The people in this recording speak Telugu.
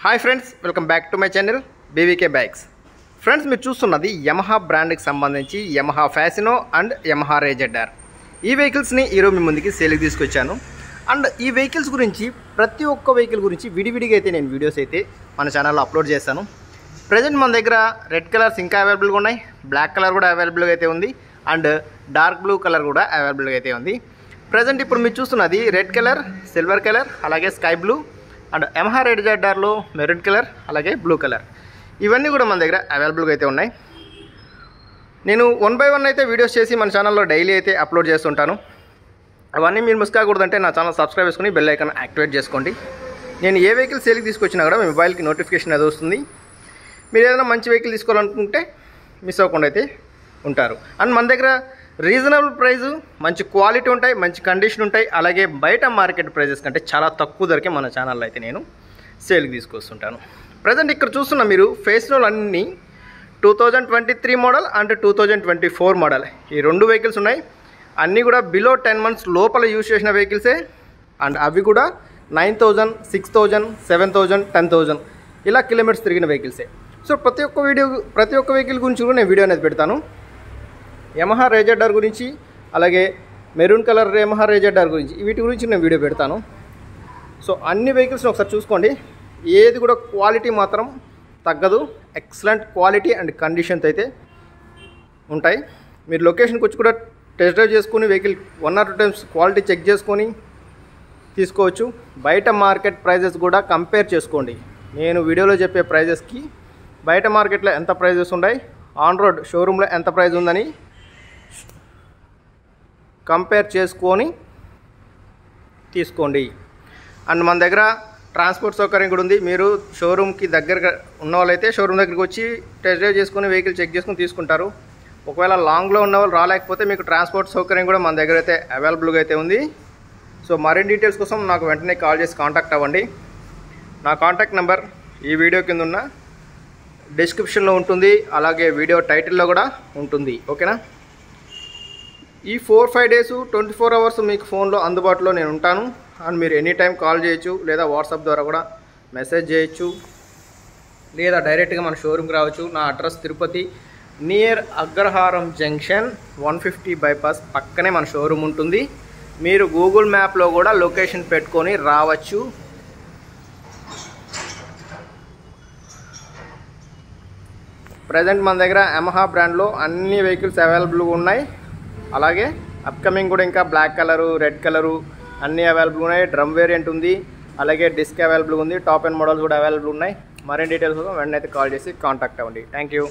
Hi friends, welcome back to my channel BVK bikes. Friends, మీరు చూస్తున్నది యమహా బ్రాండ్కి సంబంధించి యమహా ఫ్యాసినో అండ్ యమహా రేజెడ్ఆర్. ఈ వెహికల్స్ని ఈరోజు మీ ముందుకి సేల్కి తీసుకొచ్చాను. అండ్ ఈ వెహికల్స్ గురించి ప్రతి ఒక్క వెహికల్ గురించి విడివిడిగా అయితే నేను వీడియోస్ అయితే మన ఛానల్లో అప్లోడ్ చేశాను. ప్రజెంట్ మన దగ్గర రెడ్ కలర్స్ ఇంకా అవైలబుల్గా ఉన్నాయి, బ్లాక్ కలర్ కూడా అవైలబుల్గా అయితే ఉంది, అండ్ డార్క్ బ్లూ కలర్ కూడా అవైలబుల్గా అయితే ఉంది. ప్రజెంట్ ఇప్పుడు మీరు చూస్తున్నది రెడ్ కలర్, సిల్వర్ కలర్, అలాగే స్కై బ్లూ అండ్ యమహా రేజెడ్ఆర్లో మెరూన్ కలర్, అలాగే బ్లూ కలర్, ఇవన్నీ కూడా మన దగ్గర అవైలబుల్గా అయితే ఉన్నాయి. నేను 1 by 1 అయితే వీడియోస్ చేసి మన ఛానల్లో డైలీ అయితే అప్లోడ్ చేస్తుంటాను. అవన్నీ మీరు మిస్ కాకూడదంటే నా ఛానల్ సబ్స్క్రైబ్ చేసుకుని బెల్ ఐకాన్ యాక్టివేట్ చేసుకోండి. నేను ఏ వెహికల్ సేల్కి తీసుకొచ్చినా కూడా మీ మొబైల్కి నోటిఫికేషన్ అది వస్తుంది. మీరు ఏదైనా మంచి వెహికల్ తీసుకోవాలనుకుంటే మిస్ అవ్వకుండా అయితే ఉంటారు. అండ్ మన దగ్గర రీజనబుల్ ప్రైజు, మంచి క్వాలిటీ ఉంటాయి, మంచి కండిషన్ ఉంటాయి, అలాగే బయట మార్కెట్ ప్రైజెస్ కంటే చాలా తక్కువ ధరకే మన ఛానల్లో అయితే నేను సేల్కి తీసుకొస్తుంటాను. ప్రజెంట్ ఇక్కడ చూస్తున్న మీరు ఫేస్నోలు అన్నీ 2023 మోడల్ అండ్ 2024 మోడల్, ఈ 2 వెహికల్స్ ఉన్నాయి. అన్నీ కూడా బిలో 10 months లోపల యూజ్ చేసిన వెహికల్సే. అండ్ అవి కూడా 9,000, 6,000, 7,000, 10,000 ఇలా కిలోమీటర్స్ తిరిగిన వెహికల్సే. సో ప్రతి ఒక్క వెహికల్ గురించి కూడా నేను వీడియో అనేది పెడతాను. యమహా రేజెడ్ఆర్ గురించి, అలాగే మెరూన్ కలర్ యమహా రేజెడ్ఆర్ గురించి, వీటి గురించి నేను వీడియో పెడతాను. సో అన్ని వెహికల్స్ని ఒకసారి చూసుకోండి. ఏది కూడా క్వాలిటీ మాత్రం తగ్గదు. ఎక్సలెంట్ క్వాలిటీ అండ్ కండిషన్స్ అయితే ఉంటాయి. మీరు లొకేషన్కి వచ్చి కూడా టెస్ట్ డ్రైవ్ చేసుకుని vehicle 1 or 2 times quality check చేసుకొని తీసుకోవచ్చు. బయట మార్కెట్ ప్రైజెస్ కూడా కంపేర్ చేసుకోండి. నేను వీడియోలో చెప్పే ప్రైజెస్కి బయట మార్కెట్లో ఎంత ప్రైజెస్ ఉన్నాయి, ఆన్ రోడ్ షోరూంలో ఎంత ప్రైజ్ ఉందని కంపేర్ చేసుకొని తీసుకోండి. అండ్ మన దగ్గర ట్రాన్స్పోర్ట్ సౌకర్యం కూడా ఉంది. మీరు షోరూమ్కి దగ్గరగా ఉన్న వాళ్ళైతే షోరూమ్ దగ్గరికి వచ్చి టెస్ట్ డ్రైవ్ చేసుకుని వెహికల్ చెక్ చేసుకుని తీసుకుంటారు. ఒకవేళ లాంగ్లో ఉన్న వాళ్ళు రాలేకపోతే మీకు ట్రాన్స్పోర్ట్ సౌకర్యం కూడా మన దగ్గర అయితే అవైలబుల్గా అయితే ఉంది. సో మరిన్ని డీటెయిల్స్ కోసం నాకు వెంటనే కాల్ చేసి కాంటాక్ట్ అవ్వండి. నా కాంటాక్ట్ నెంబర్ ఈ వీడియో కింద ఉన్న డిస్క్రిప్షన్లో ఉంటుంది, అలాగే వీడియో టైటిల్లో కూడా ఉంటుంది. ఓకేనా? ఈ 4-5 days 24 hours మీకు ఫోన్లో అందుబాటులో నేను ఉంటాను. అండ్ మీరు ఎనీ టైం కాల్ చేయొచ్చు, లేదా వాట్సాప్ ద్వారా కూడా మెసేజ్ చేయొచ్చు, లేదా డైరెక్ట్గా మన షోరూమ్కి రావచ్చు. నా అడ్రస్ తిరుపతి, నియర్ అగ్రహారం జంక్షన్, 150 bypass పక్కనే మన షోరూమ్ ఉంటుంది. మీరు గూగుల్ మ్యాప్లో కూడా లొకేషన్ పెట్టుకొని రావచ్చు. ప్రజెంట్ మన దగ్గర యమహా బ్రాండ్లో అన్ని వెహికల్స్ అవైలబుల్గా ఉన్నాయి. అలాగే అప్కమింగ్ కూడా ఇంకా బ్లాక్ కలరు, రెడ్ కలరు అన్నీ అవైలబుల్ ఉన్నాయి. డ్రమ్ వేరియంట్ ఉంది, అలాగే డిస్క్ అవైలబుల్ ఉంది, టాప్ అండ్ మోడల్స్ కూడా అవైలబుల్ ఉన్నాయి. మరిన్ని డీటెయిల్స్ వెంటనే అయితే కాల్ చేసి కాంటాక్ట్ అవ్వండి. Thank you.